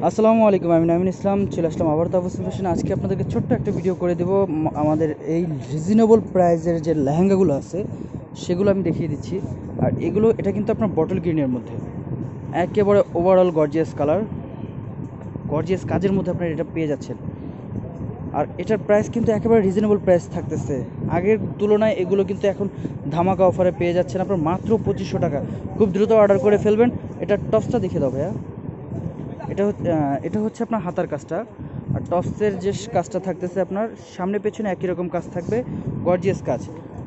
আসসালামু আলাইকুম, আমি নামিন ইসলাম চলে আসলাম আবার তাপস ফ্যাশন। আজকে আপনাদেরকে ছোট্ট একটা ভিডিও করে দেবো। আমাদের এই রিজনেবল প্রাইসের যে লেহেঙ্গাগুলো আছে সেগুলো আমি দেখিয়ে দিচ্ছি। আর এটা কিন্তু আপনার বটল গ্রিনের মধ্যে একেবারে ওভারঅল গর্জিয়াস কালার, গর্জিয়াস কাজের মধ্যে আপনারা এটা পেয়ে যাচ্ছেন। আর এটার প্রাইস কিন্তু একেবারে রিজনেবল প্রাইস থাকতেছে। আগের তুলনায় এগুলো কিন্তু এখন ধামাকা অফারে পেয়ে যাচ্ছেন আপনার মাত্র 2500 টাকা। খুব দ্রুত অর্ডার করে ফেলবেন। এটার টপসটা দেখে দাও ভাইয়া। এটা হচ্ছে আপনার হাতার কাজটা। আর টপসের যে কাজটা থাকতেছে আপনার সামনে পেছনে একই রকম কাজ থাকবে, গর্জিয়াস কাজ।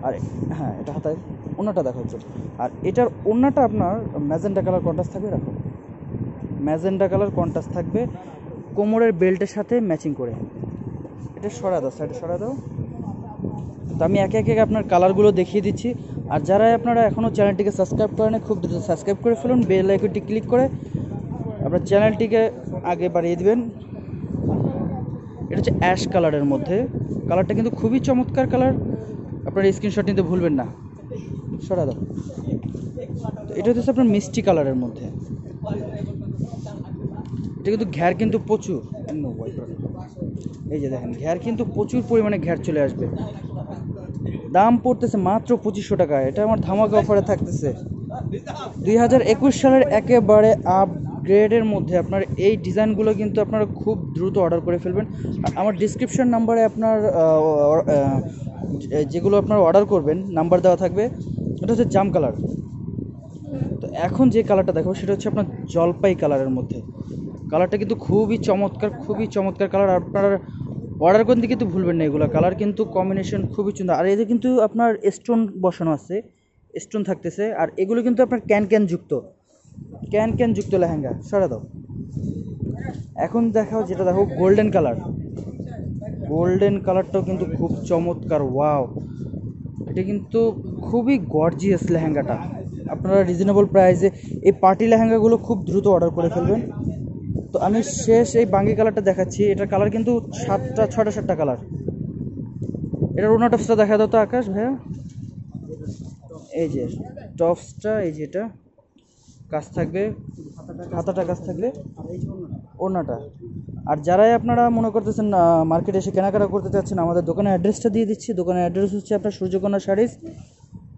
আর হ্যাঁ, এটা হাতায় ওড়নাটা দেখা হচ্ছে। আর এটার ওড়নাটা আপনার ম্যাজেন্টা কালার কন্ট্রাস্ট থাকবে, রাখো ম্যাজেন্টা কালার কন্ট্রাস্ট থাকবে কোমরের বেল্টের সাথে ম্যাচিং করে। এটা সরা দাও, সাইডে সরা দাও। তো আমি একে একে আপনার কালারগুলো দেখিয়ে দিচ্ছি। আর যারা আপনারা এখনও চ্যানেলটিকে সাবস্ক্রাইব করেন খুব দ্রুত সাবস্ক্রাইব করে ফেলুন, বেল আইকনটি ক্লিক করে আপনার চ্যানেলটিকে আগে বাড়িয়ে দিবেন। এটা হচ্ছে অ্যাশ কালারের মধ্যে, কালারটা কিন্তু খুবই চমৎকার কালার। আপনার স্ক্রিনশট নিতে ভুলবেন না, সরা দাও। তো এটা হচ্ছে আপনার মিষ্টি কালারের মধ্যে। এটা কিন্তু ঘ্যার কিন্তু প্রচুর, এই যে দেখেন ঘ্যার কিন্তু প্রচুর পরিমাণে ঘ্যার চলে আসবে। দাম পড়তেছে মাত্র 2500 টাকা। এটা আমার ধামাকা অফারে থাকতেছে 2021 সালের একেবারে আপগ্রেডের মধ্যে। আপনার এই ডিজাইনগুলো কিন্তু আপনারা খুব দ্রুত অর্ডার করে ফেলবেন। আমার ডিসক্রিপশন নাম্বারে আপনার যেগুলো আপনারা অর্ডার করবেন নাম্বার দেওয়া থাকবে। এটা হচ্ছে জাম কালার। তো এখন যে কালারটা দেখো সেটা হচ্ছে আপনার জলপাই কালারের মধ্যে। কালারটা কিন্তু খুবই চমৎকার, খুবই চমৎকার কালার। আপনারা অর্ডার করতে কিন্তু ভুলবেন না, এগুলো কালার কিন্তু কম্বিনেশন খুবই সুন্দর। আর এতে কিন্তু আপনার স্টোন বসানো আছে, স্টোন থাকতেছে। আর এগুলো কিন্তু আপনার ক্যান যুক্ত লেহেঙ্গা। সরা দাও। এখন দেখাও যেটা দেখো গোল্ডেন কালার। গোল্ডেন কালারটাও কিন্তু খুব চমৎকার, ওয়াও! এটা কিন্তু খুবই গর্জিয়াস লেহেঙ্গাটা। আপনারা রিজনেবল প্রাইসে এই পার্টি লেহেঙ্গাগুলো খুব দ্রুত অর্ডার করে ফেলবেন। তো আমি শেষ এই বাঙ্গি কালারটা দেখাচ্ছি। এটার কালার কিন্তু 7টা কালার। এটার ওনা টপসটা দেখা দাও তো আকাশ ভাইয়া। এই যে টপসটা, এই যে এটা কাজ থাকবে, হাতাটা কাজ থাকবে, ওড়নাটা। আর যারাই আপনারা মনে করতেছেন মার্কেটে এসে কেনাকাটা করতে চাচ্ছেন, আমাদের দোকানের অ্যাড্রেসটা দিয়ে দিচ্ছি। দোকানের অ্যাড্রেস হচ্ছে আপনার সূর্যকন্যা শাড়িজ।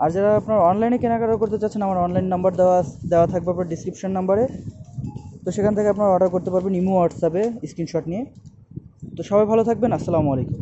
আর যারা আপনার অনলাইনে কেনাকাটা করতে চাচ্ছেন, আমার অনলাইন নাম্বার দেওয়া থাকবে আপনার ডিসক্রিপশন নাম্বারে। তো সেখান থেকে আপনারা অর্ডার করতে পারবেন ইমো হোয়াটসঅ্যাপে স্ক্রিনশট নিয়ে। তো সবাই ভালো থাকবেন, আসসালামু আলাইকুম।